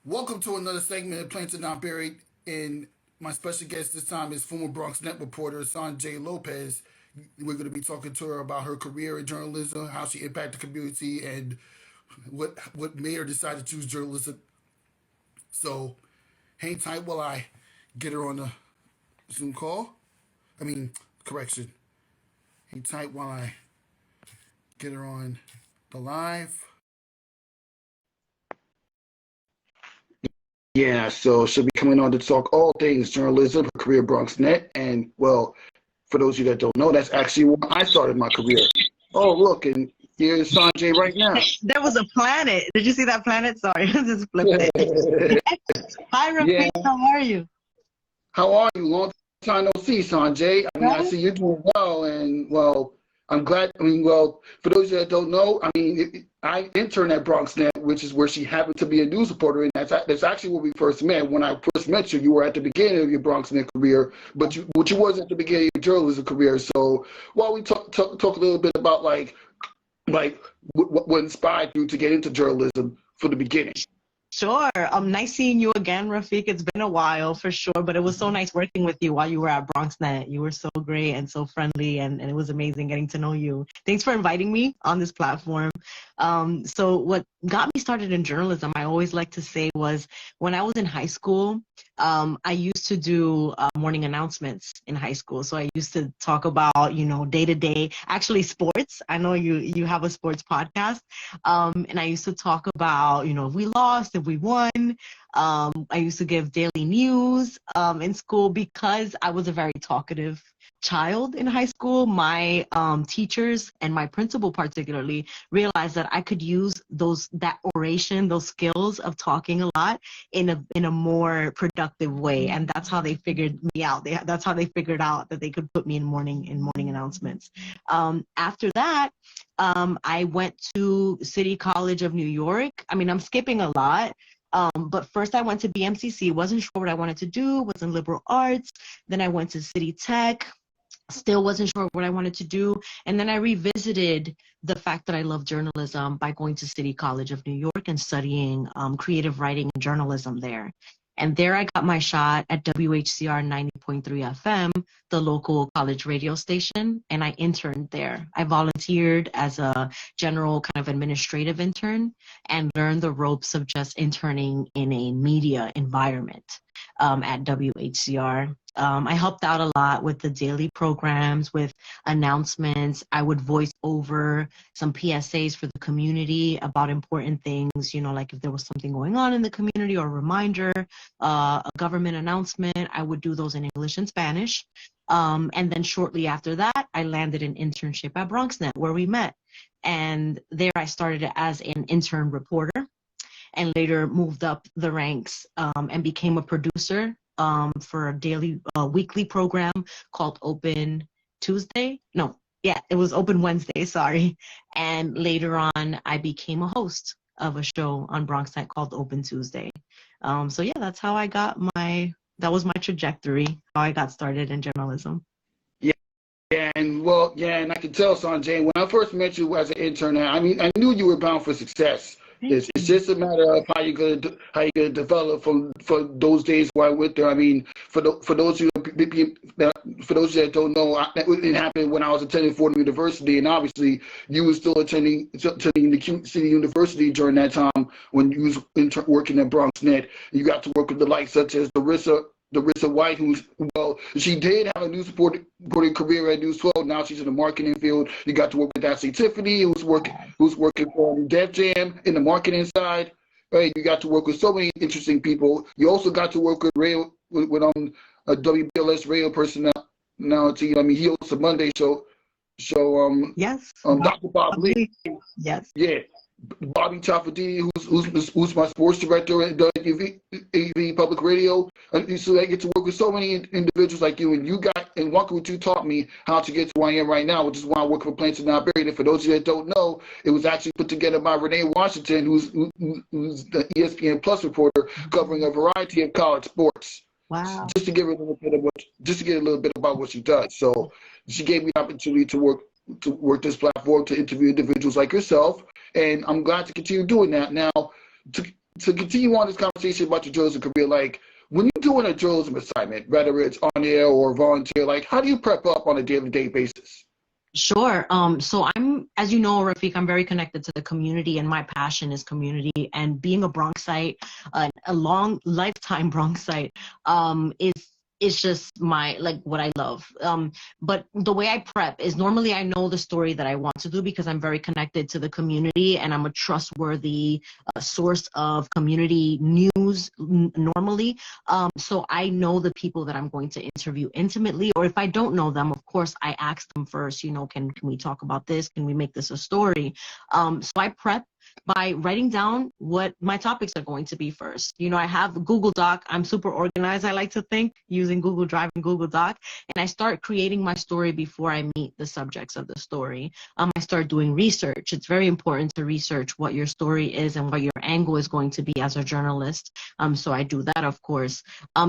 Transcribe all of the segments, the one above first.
Welcome to another segment of Planted Not Buried. And my special guest this time is former Bronx Net reporter Sonyi Lopez. We're going to be talking to her about her career in journalism, how she impacted the community, and what made her decide to choose journalism. So, hang tight while I get her on the Zoom call. I mean, correction. Hang tight while I get her on the live. Yeah, so she'll be coming on to talk all things journalism, her career Bronx Net, and well, for those of you that don't know, that's actually where I started my career. Oh, look, and here's Sanjay right now. There was a planet. Did you see that planet? Sorry, I just flipped it. Hi, Rafik. Yeah. How are you? How are you? Long time no see, Sanjay. I mean, I see you're doing well, and well, I'm glad. I mean, well, for those that don't know, I mean, I interned at BronxNet, which is where she happened to be a news reporter, and that's actually where we first met. When I first met you, you were at the beginning of your BronxNet career, but you was at the beginning of your journalism career. So, while we talk a little bit about like what inspired you to get into journalism from the beginning. Sure. Nice seeing you again, Rafik. It's been a while for sure, but it was so nice working with you while you were at BronxNet. You were so great and so friendly, and it was amazing getting to know you. Thanks for inviting me on this platform. So what got me started in journalism, I always like to say, was when I was in high school, I used to do morning announcements in high school. So I used to talk about, day-to-day, actually sports. I know you have a sports podcast. And I used to talk about, if we lost, if we won. I used to give daily news in school because I was a very talkative child in high school. My teachers and my principal particularly realized that I could use that oration, those skills of talking a lot in a more productive way, and that's how they figured me out. That's how they figured out that they could put me in morning announcements. After that, I went to City College of New York. I mean, I'm skipping a lot. But first I went to BMCC, wasn't sure what I wanted to do, was in liberal arts. Then I went to City Tech, still wasn't sure what I wanted to do. And then I revisited the fact that I love journalism by going to City College of New York and studying creative writing and journalism there. And there I got my shot at WHCR 90.3 FM, the local college radio station, and I interned there. I volunteered as a general kind of administrative intern and learned the ropes of just interning in a media environment at WHCR. I helped out a lot with the daily programs, with announcements. I would voice over some PSAs for the community about important things, like if there was something going on in the community or a reminder, a government announcement. I would do those in English and Spanish. And then shortly after that, I landed an internship at BronxNet where we met. And there I started as an intern reporter and later moved up the ranks and became a producer for a weekly program called Open Tuesday. No, yeah, it was Open Wednesday, sorry. And later on, I became a host of a show on BronxNet called Open Tuesday. So yeah, that's how I got that was my trajectory, how I got started in journalism. Yeah, and I can tell, Sanjay, when I first met you as an intern, I mean, I knew you were bound for success. It's just a matter of how you're gonna develop for those days while I went there. I mean, for those of you that don't know, it happened when I was attending Fordham University, and obviously you were still attending the City University during that time when you was working at BronxNet. You got to work with the likes such as Larissa White, she did have a news reporting career at News 12. Now she's in the marketing field. You got to work with Ashley Tiffany, who's working for Def Jam in the marketing side. Right? You got to work with so many interesting people. You also got to work with a WBLS radio personality. I mean, he hosts a Monday show. Yes. Dr. Bob Lee. Yes. Yeah. Bobby Chafadini, who's my sports director at AV Public Radio. So I get to work with so many individuals like you, and what you taught me how to get to where I am right now, which is why I work for Planted Not Buried. And for those of you that don't know, it was actually put together by Renee Washington, who's the ESPN Plus reporter covering a variety of college sports. Wow. Just to get a little bit about what she does. So she gave me the opportunity to work this platform to interview individuals like yourself, and I'm glad to continue doing that. Now, to continue on this conversation about your journalism career, like when you're doing a journalism assignment, whether it's on air or volunteer, like how do you prep up on a day-to-day basis? Sure. So I'm, as you know, Rafiq, I'm very connected to the community, and my passion is community. And being a Bronxite, a long lifetime Bronxite, is just my, like, what I love. But the way I prep is normally I know the story that I want to do because I'm very connected to the community, and I'm a trustworthy source of community news normally. So I know the people that I'm going to interview intimately, or if I don't know them, of course, I ask them first, can we talk about this? Can we make this a story? So I prep by writing down what my topics are going to be first. I have Google Doc. I'm super organized, I like to think, using Google Drive and Google Doc. And I start creating my story before I meet the subjects of the story. I start doing research. It's very important to research what your story is and what your angle is going to be as a journalist. So I do that, of course.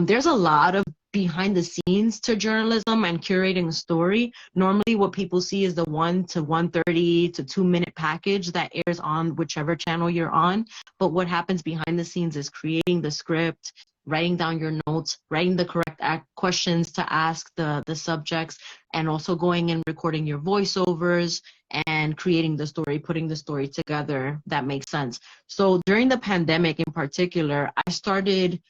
There's a lot of behind the scenes to journalism and curating a story. Normally what people see is the 1 to 1:30 to 2-minute package that airs on whichever channel you're on. But what happens behind the scenes is creating the script, writing down your notes, writing the correct questions to ask the subjects, and also going and recording your voiceovers and creating the story, putting the story together that makes sense. So during the pandemic in particular, I started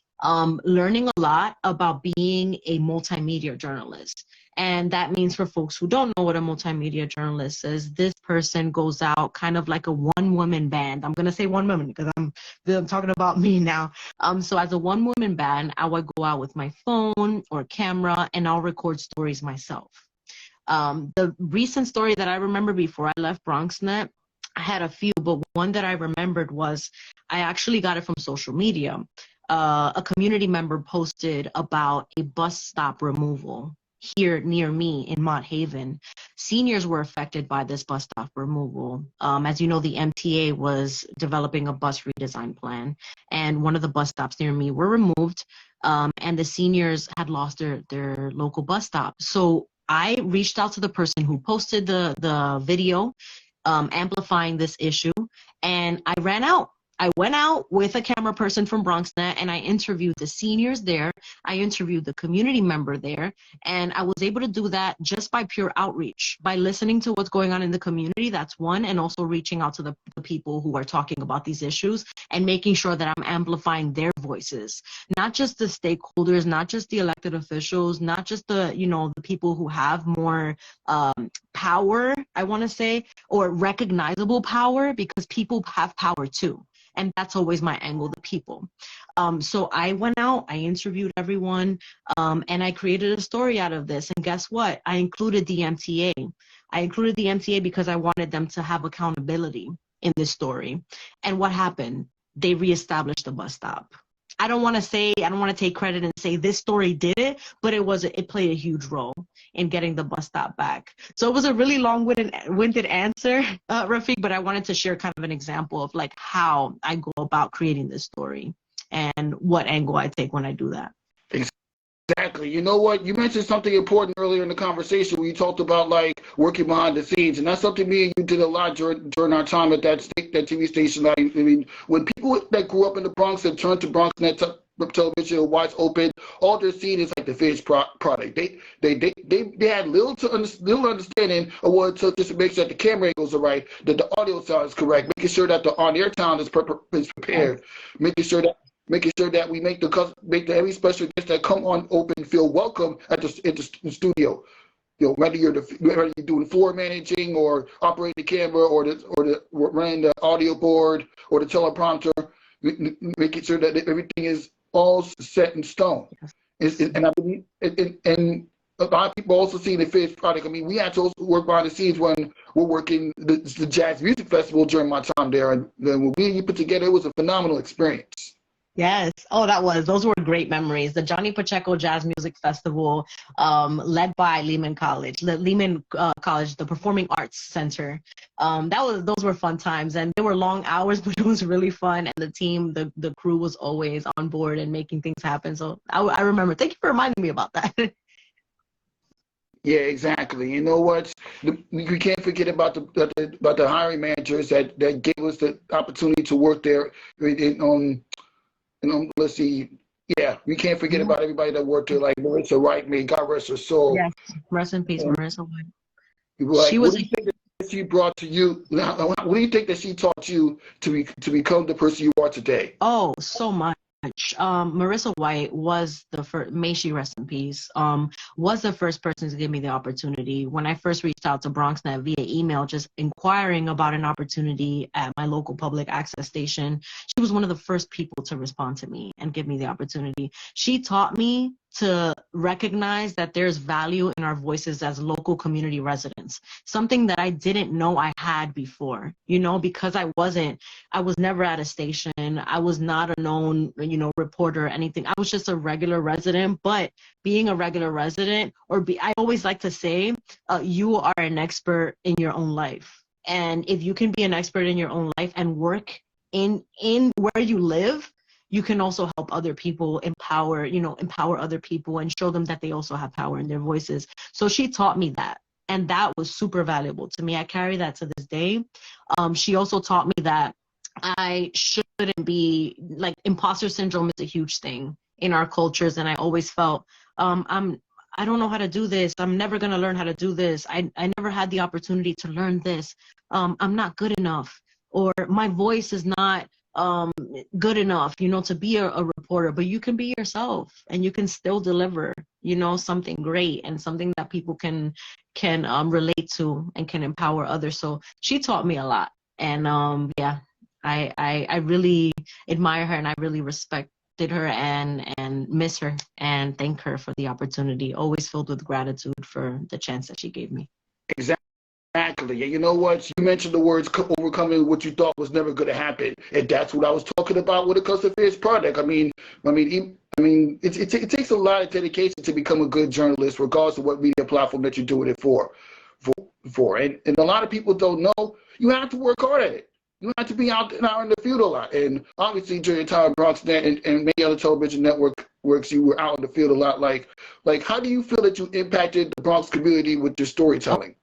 learning a lot about being a multimedia journalist. And that means, for folks who don't know what a multimedia journalist is, this person goes out kind of like a one-woman band. I'm going to say one woman because I'm talking about me now. So as a one-woman band, I would go out with my phone or camera and I'll record stories myself. The recent story that I remember before I left BronxNet, I had a few, but one that I remembered was I actually got it from social media. A community member posted about a bus stop removal here near me in Mott Haven. Seniors were affected by this bus stop removal. As you know, the MTA was developing a bus redesign plan, and one of the bus stops near me were removed, and the seniors had lost their local bus stop. So I reached out to the person who posted the video, amplifying this issue, and I went out with a camera person from BronxNet, and I interviewed the seniors there. I interviewed the community member there, and I was able to do that just by pure outreach, by listening to what's going on in the community. That's one, and also reaching out to the people who are talking about these issues and making sure that I'm amplifying their voices, not just the stakeholders, not just the elected officials, not just the people who have more power, I want to say, or recognizable power, because people have power too. And that's always my angle, the people. So I went out, I interviewed everyone, and I created a story out of this. And guess what? I included the MTA. I included the MTA because I wanted them to have accountability in this story. And what happened? They reestablished the bus stop. I don't want to take credit and say this story did it, but it played a huge role in getting the bus stop back. So it was a really long-winded answer, Rafiq, but I wanted to share kind of an example of like how I go about creating this story and what angle I take when I do that. Exactly. You know what? You mentioned something important earlier in the conversation where you talked about like working behind the scenes, and that's something me and you did a lot during our time at that TV station. I mean, when people that grew up in the Bronx and turned to BronxNet television or watch Open, all they're seeing is like the finished product. They had little understanding of what it took just to make sure that the camera angles are right, that the audio sound is correct, making sure that the on-air sound is prepared, making sure that we make every special guest that come on Open feel welcome at the studio. Whether you're doing floor managing or operating the camera or running the audio board or the teleprompter, making sure that everything is all set in stone. And I believe, and a lot of people also see the finished product. I mean, we had to also work behind the scenes when we're working the Jazz Music Festival during my time there, and when we put together, it was a phenomenal experience. Yes. Oh, those were great memories. The Johnny Pacheco Jazz Music Festival, led by Lehman College, the Performing Arts Center. Those were fun times, and they were long hours, but it was really fun. And the team, the crew was always on board and making things happen. So I remember. Thank you for reminding me about that. Yeah, exactly. You know what? We can't forget about the hiring managers that gave us the opportunity to work there. let's see. Yeah, we can't forget about everybody that worked there, like Marissa Wright. May God rest her soul. Yes, rest in peace, Marissa White. Like, She what was do you think that she brought to you? What do you think that she taught you to become the person you are today? so much. Marissa White was the first, may she rest in peace, was the first person to give me the opportunity. When I first reached out to BronxNet via email, just inquiring about an opportunity at my local public access station, she was one of the first people to respond to me and give me the opportunity. She taught me to recognize that there's value in our voices as local community residents, something that I didn't know I had before, because I was never at a station. I was not a known, reporter or anything. I was just a regular resident, but being a regular resident, I always like to say, you are an expert in your own life. And if you can be an expert in your own life and work in where you live, you can also help other people, empower other people and show them that they also have power in their voices. So she taught me that. And that was super valuable to me. I carry that to this day. She also taught me that I shouldn't be, like, imposter syndrome is a huge thing in our cultures. And I always felt, I don't know how to do this. I'm never going to learn how to do this. I never had the opportunity to learn this. I'm not good enough, or my voice is not good enough, to be a reporter. But you can be yourself and you can still deliver, something great and something that people can relate to and can empower others. So she taught me a lot. And I really admire her, and I really respected her and miss her and thank her for the opportunity. Always filled with gratitude for the chance that she gave me. Exactly. And you know what? You mentioned the words overcoming what you thought was never going to happen, and that's what I was talking about with the Custom Fish Project. I mean, it takes a lot of dedication to become a good journalist, regardless of what media platform that you're doing it for. And a lot of people don't know. You have to work hard at it. You have to be out in the field a lot. And obviously, during your time at BronxNet and many other television networks, you were out in the field a lot. Like, how do you feel that you impacted the Bronx community with your storytelling?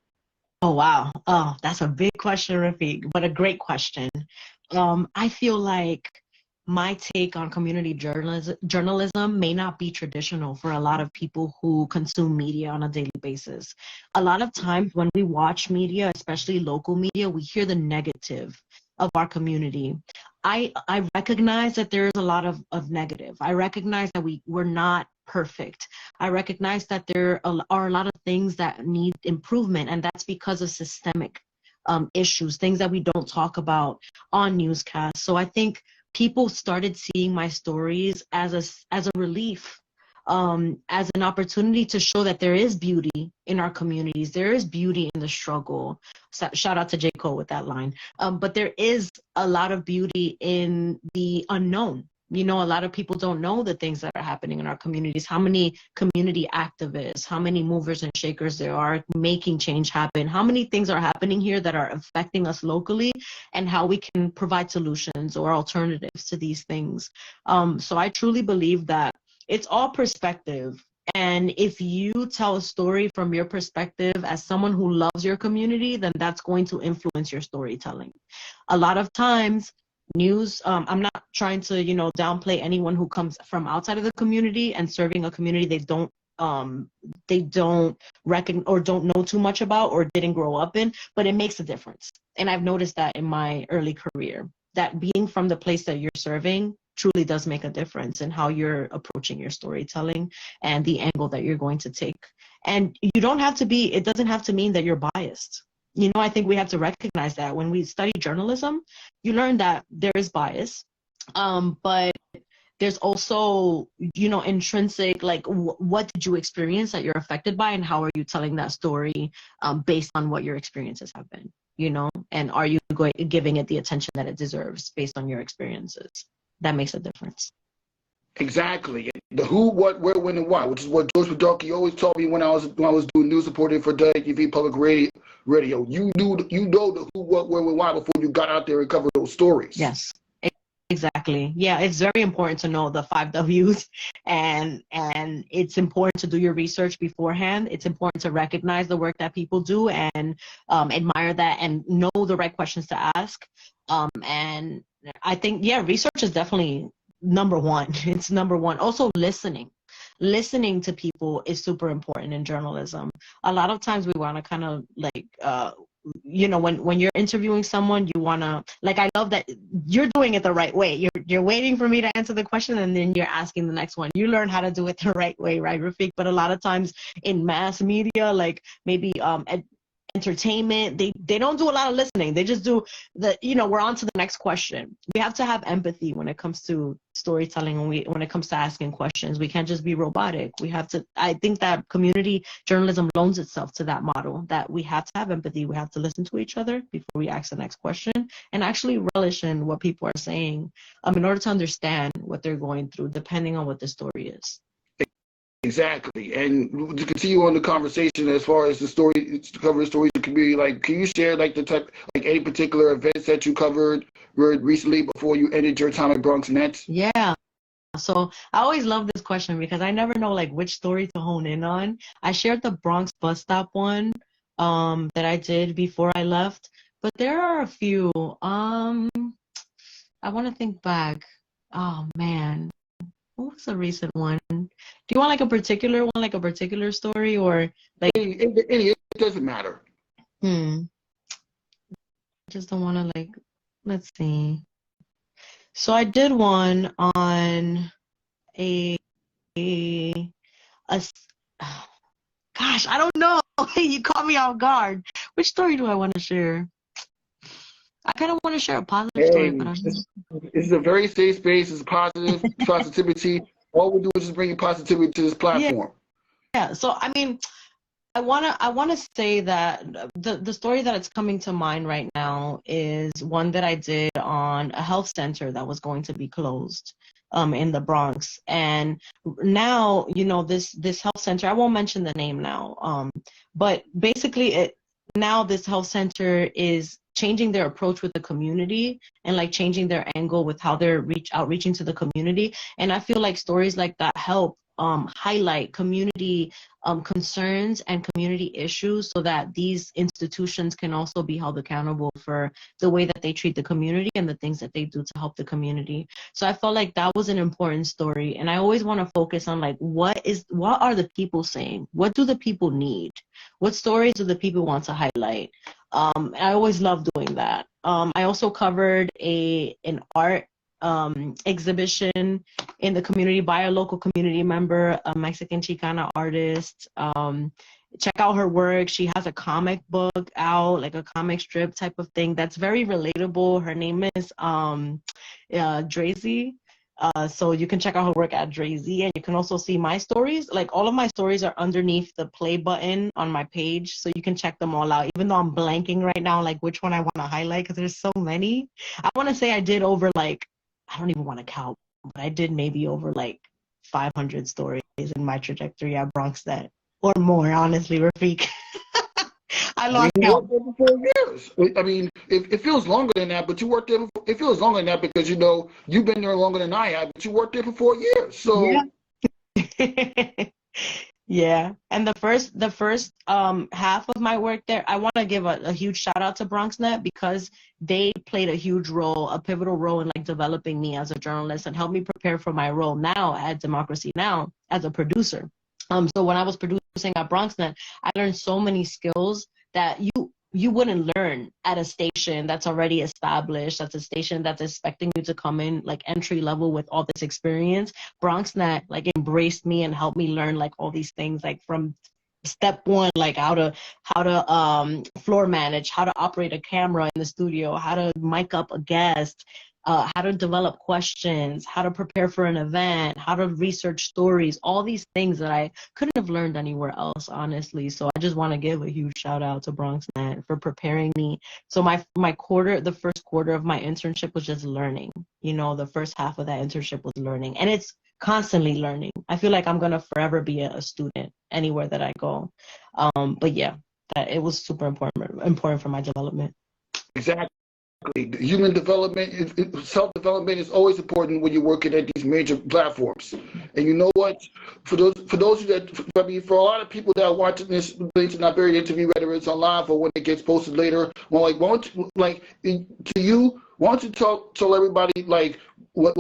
Oh, wow. Oh, that's a big question, Rafiq, but a great question. I feel like my take on community journalism may not be traditional for a lot of people who consume media on a daily basis. A lot of times when we watch media, especially local media, we hear the negative of our community. I recognize that there is a lot of negative. I recognize that we're not perfect. I recognize that there are a lot of things that need improvement, and that's because of systemic issues, things that we don't talk about on newscasts. So I think people started seeing my stories as a relief, as an opportunity to show that there is beauty in our communities. There is beauty in the struggle. So, shout out to J. Cole with that line. But there is a lot of beauty in the unknown. A lot of people don't know the things that are happening in our communities, how many community activists, how many movers and shakers there are making change happen, how many things are happening here that are affecting us locally, and how we can provide solutions or alternatives to these things. So I truly believe that it's all perspective. And if you tell a story from your perspective as someone who loves your community, then that's going to influence your storytelling. A lot of times, news, I'm not trying to downplay anyone who comes from outside of the community and serving a community they don't reckon or don't know too much about or didn't grow up in, but it makes a difference. And I've noticed that in my early career, that being from the place that you're serving truly does make a difference in how you're approaching your storytelling and the angle that you're going to take. And it doesn't have to mean that you're biased. I think we have to recognize that when we study journalism, you learn that there is bias, but there's also, intrinsic, like, what did you experience that you're affected by, and how are you telling that story based on what your experiences have been, and are you giving it the attention that it deserves based on your experiences? That makes a difference. Exactly. The who, what, where, when, and why, which is what George Padocki always taught me when I was doing news reporting for WTV Public Radio. You know the who, what, where, when, why before you got out there and covered those stories. Yes, exactly. Yeah, it's very important to know the 5 W's, and it's important to do your research beforehand. It's important to recognize the work that people do and admire that and know the right questions to ask. And I think, research is definitely number one. It's number one. Also, listening to people is super important in journalism. A lot of times we want to kind of like when you're interviewing someone, you want to, like, I love that you're doing it the right way. You're waiting for me to answer the question, and then you're asking the next one. You learn how to do it the right way, right, Rafiq? But a lot of times in mass media, like maybe entertainment, they don't do a lot of listening. They just do we're on to the next question. We have to have empathy when it comes to storytelling, and when it comes to asking questions. We can't just be robotic. We have to, I think that community journalism loans itself to that model, that we have to have empathy. We have to listen to each other before we ask the next question, and actually relish in what people are saying in order to understand what they're going through, depending on what the story is. Exactly. And to continue on the conversation as far as the story, covering stories in the community, like, can you share like the type, like any particular events that you covered recently before you ended your time at Bronx Net? Yeah. So I always love this question because I never know like which story to hone in on. I shared the Bronx bus stop one that I did before I left, but there are a few. I want to think back. Oh man. What was a recent one? Do you want like a particular one, like a particular story, or like? It doesn't matter. I just don't want to like. Let's see. So I did one on a gosh, I don't know. You caught me off guard. Which story do I want to share? I kind of want to share a positive story, but I don't know. This is a very safe space. It's positive positivity. All we do is just bring positivity to this platform. Yeah. So I mean, I wanna say that the story that it's coming to mind right now is one that I did on a health center that was going to be closed in the Bronx. And now, this health center, I won't mention the name now, but basically now this health center is changing their approach with the community and like changing their angle with how they're outreaching to the community. And I feel like stories like that help highlight community concerns and community issues so that these institutions can also be held accountable for the way that they treat the community and the things that they do to help the community. So I felt like that was an important story. And I always want to focus on like, what are the people saying? What do the people need? What stories do the people want to highlight? I always love doing that. I also covered an art exhibition in the community by a local community member, a Mexican Chicana artist. Check out her work. She has a comic book out, like a comic strip type of thing that's very relatable. Her name is Drazy. So you can check out her work at Drazy, and you can also see my stories. Like all of my stories are underneath the play button on my page, so you can check them all out. Even though I'm blanking right now, like which one I want to highlight because there's so many. I want to say I did over like, I don't even want to count, but I did maybe over like 500 stories in my trajectory at Bronx Net, or more, honestly, Rafiq. I lost count. You worked there for 4 years. I mean, it feels longer than that, but you worked there. It feels longer than that because you've been there longer than I have, but you worked there for 4 years. So. Yeah. Yeah, and the first half of my work there, I want to give a huge shout out to BronxNet because they played a pivotal role in like developing me as a journalist and helped me prepare for my role now at Democracy Now! As a producer. So when I was producing at BronxNet, I learned so many skills that you wouldn't learn at a station that's already established, that's a station that's expecting you to come in like entry level with all this experience. BronxNet like embraced me and helped me learn like all these things, like from step one, like how to floor manage, how to operate a camera in the studio, how to mic up a guest, how to develop questions, how to prepare for an event, how to research stories, all these things that I couldn't have learned anywhere else, honestly. So I just want to give a huge shout out to BronxNet for preparing me. So the first quarter of my internship was just learning. The first half of that internship was learning. And it's constantly learning. I feel like I'm going to forever be a student anywhere that I go. But yeah, that it was super important for my development. Exactly. Human development, self-development is always important when you're working at these major platforms. And you know what? For those for a lot of people that are watching this Not Buried interview, whether it's on live or when it gets posted later, to you, Why don't you tell everybody like what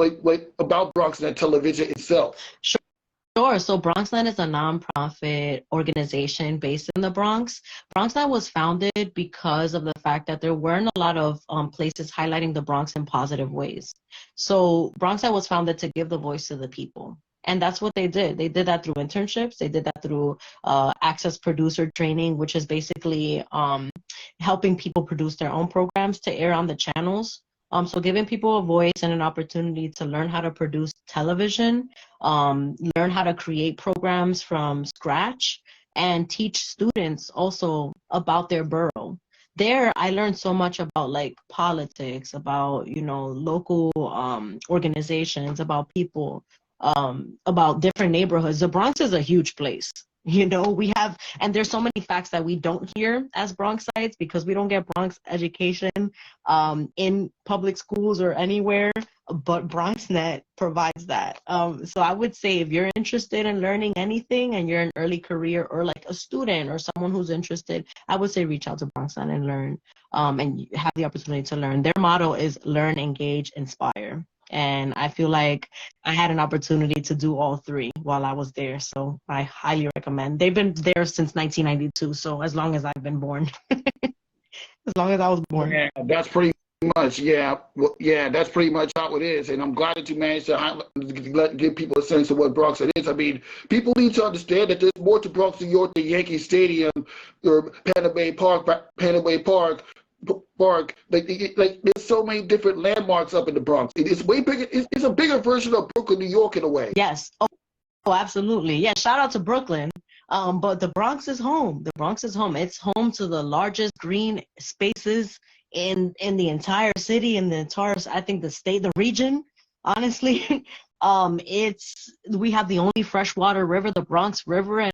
about BronxNet Television itself? Sure. So BronxNet is a nonprofit organization based in the Bronx. BronxNet was founded because of the fact that there weren't a lot of places highlighting the Bronx in positive ways. So BronxNet was founded to give the voice to the people. And that's what they did. They did that through internships. They did that through access producer training, which is basically helping people produce their own programs to air on the channels. So giving people a voice and an opportunity to learn how to produce television, learn how to create programs from scratch, and teach students also about their borough. There, I learned so much about like politics, about, local organizations, about people, about different neighborhoods. The Bronx is a huge place. We have, and there's so many facts that we don't hear as Bronxites because we don't get Bronx education in public schools or anywhere, but BronxNet provides that. So I would say if you're interested in learning anything and you're an early career or like a student or someone who's interested, I would say reach out to BronxNet and learn and have the opportunity to learn. Their motto is learn, engage, inspire. And I feel like I had an opportunity to do all three while I was there. So I highly recommend. They've been there since 1992. So as long as I've been born, as long as I was born. Yeah, that's pretty much, that's pretty much how it is. And I'm glad that you managed to give people a sense of what Bronx it is. I mean, people need to understand that there's more to Bronx, New York than Yankee Stadium or Panama Park. Like there's so many different landmarks up in the Bronx. It's way bigger. It's a bigger version of Brooklyn, New York, in a way. Yes. Oh, absolutely. Yeah. Shout out to Brooklyn. But the Bronx is home. The Bronx is home. It's home to the largest green spaces in the entire city, in the entire, I think, the state, the region. Honestly, we have the only freshwater river, the Bronx River, and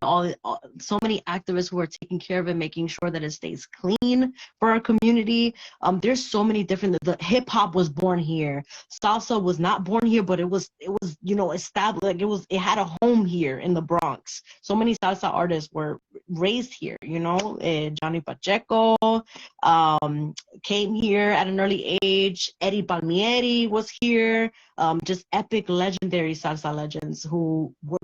so many activists who are taking care of it, making sure that it stays clean for our community. There's so many different. The hip hop was born here. Salsa was not born here, but it was established. Like it had a home here in the Bronx. So many salsa artists were raised here. Johnny Pacheco came here at an early age. Eddie Palmieri was here. Just epic legendary salsa legends who were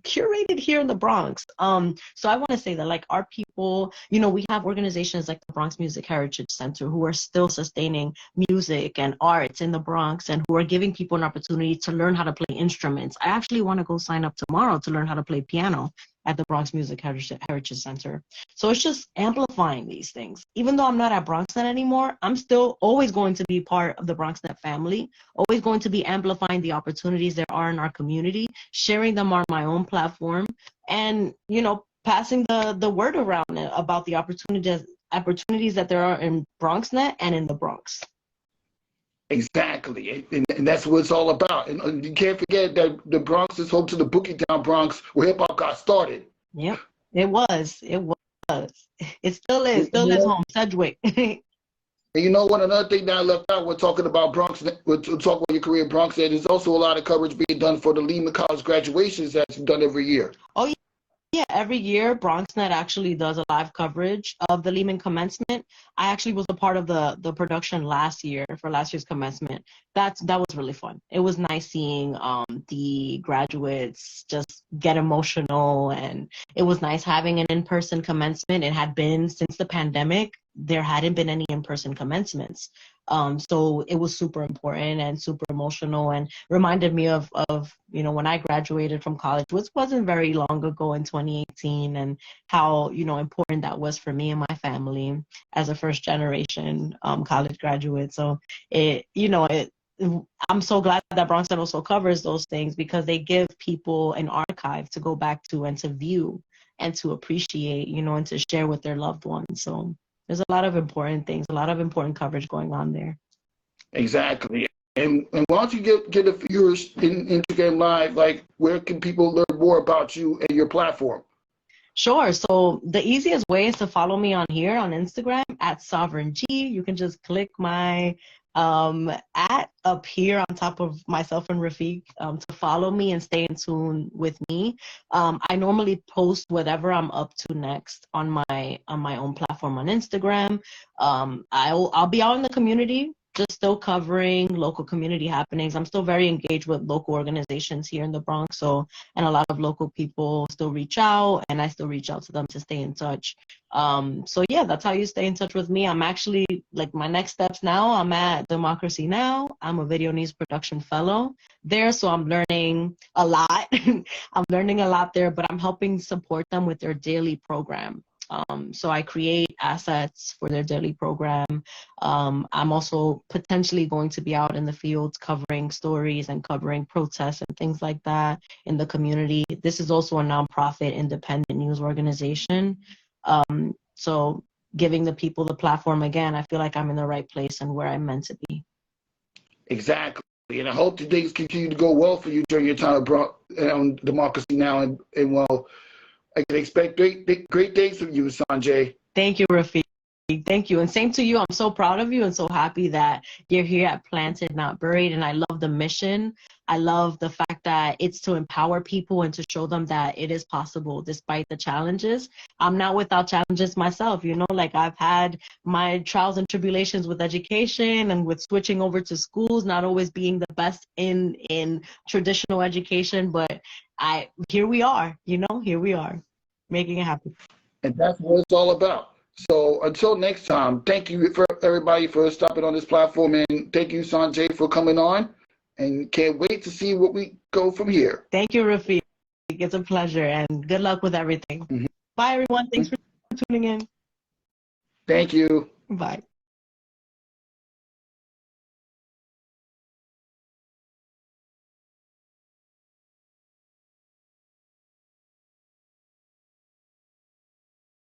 curated here in the Bronx. So I want to say that like our people, we have organizations like the Bronx Music Heritage Center who are still sustaining music and arts in the Bronx and who are giving people an opportunity to learn how to play instruments. I actually want to go sign up tomorrow to learn how to play piano at the Bronx Music Heritage Center. So it's just amplifying these things. Even though I'm not at BronxNet anymore, I'm still always going to be part of the BronxNet family, always going to be amplifying the opportunities there are in our community, sharing them on my own platform, and, passing the word around about the opportunities that there are in BronxNet and in the Bronx. Exactly, and that's what it's all about. And you can't forget that the Bronx is home to the Boogie Down Bronx, where hip hop got started. Yep, it was. It still is. Still is home. Sedgwick. And another thing that I left out, we're talking about Bronx. We're talking about your career in Bronx. And there's also a lot of coverage being done for the Lehman College graduations that's done every year. Oh, yeah, every year BronxNet actually does a live coverage of the Lehman commencement. I actually was a part of the production last year for last year's commencement. That was really fun. It was nice seeing the graduates just get emotional, and it was nice having an in-person commencement. It had been since the pandemic. There hadn't been any in-person commencements. So it was super important and super emotional and reminded me of when I graduated from college, which wasn't very long ago in 2018, and how, important that was for me and my family as a first generation college graduate. So I'm so glad that BronxNet also covers those things because they give people an archive to go back to and to view and to appreciate, and to share with their loved ones. So there's a lot of important things, a lot of important coverage going on there. Exactly. And why don't you get the viewers in Instagram Live, like where can people learn more about you and your platform? Sure. So the easiest way is to follow me on here on Instagram at Sovereign G. You can just click my at up here on top of myself and Rafiq to follow me and stay in tune with me. I normally post whatever I'm up to next on my own platform on Instagram. I'll be out in the community just still covering local community happenings. I'm still very engaged with local organizations here in the Bronx. So, and a lot of local people still reach out, and I still reach out to them to stay in touch. So yeah, that's how you stay in touch with me. I'm actually, like, my next steps now, I'm at Democracy Now! I'm a video news production fellow there. So I'm learning a lot. I'm learning a lot there, but I'm helping support them with their daily program. So I create assets for their daily program. I'm also potentially going to be out in the fields covering stories and covering protests and things like that in the community. This is also a nonprofit independent news organization. So giving the people the platform again, I feel like I'm in the right place and where I'm meant to be. Exactly. And I hope that things continue to go well for you during your time on Democracy Now! And well, I can expect great things from you, Sonyi. Thank you, Rafiq. Thank you. And same to you. I'm so proud of you and so happy that you're here at Planted, Not Buried. And I love the mission. I love the fact that it's to empower people and to show them that it is possible despite the challenges. I'm not without challenges myself, you know, like I've had my trials and tribulations with education and with switching over to schools, not always being the best in traditional education, but here we are, you know, here we are making it happen. And that's what it's all about. So until next time, thank you for everybody for stopping on this platform, and thank you, Sonyi, for coming on. And can't wait to see what we go from here. Thank you, Rafiq. It's a pleasure, and good luck with everything. Bye, everyone. Thanks for tuning in. Thank you. Bye.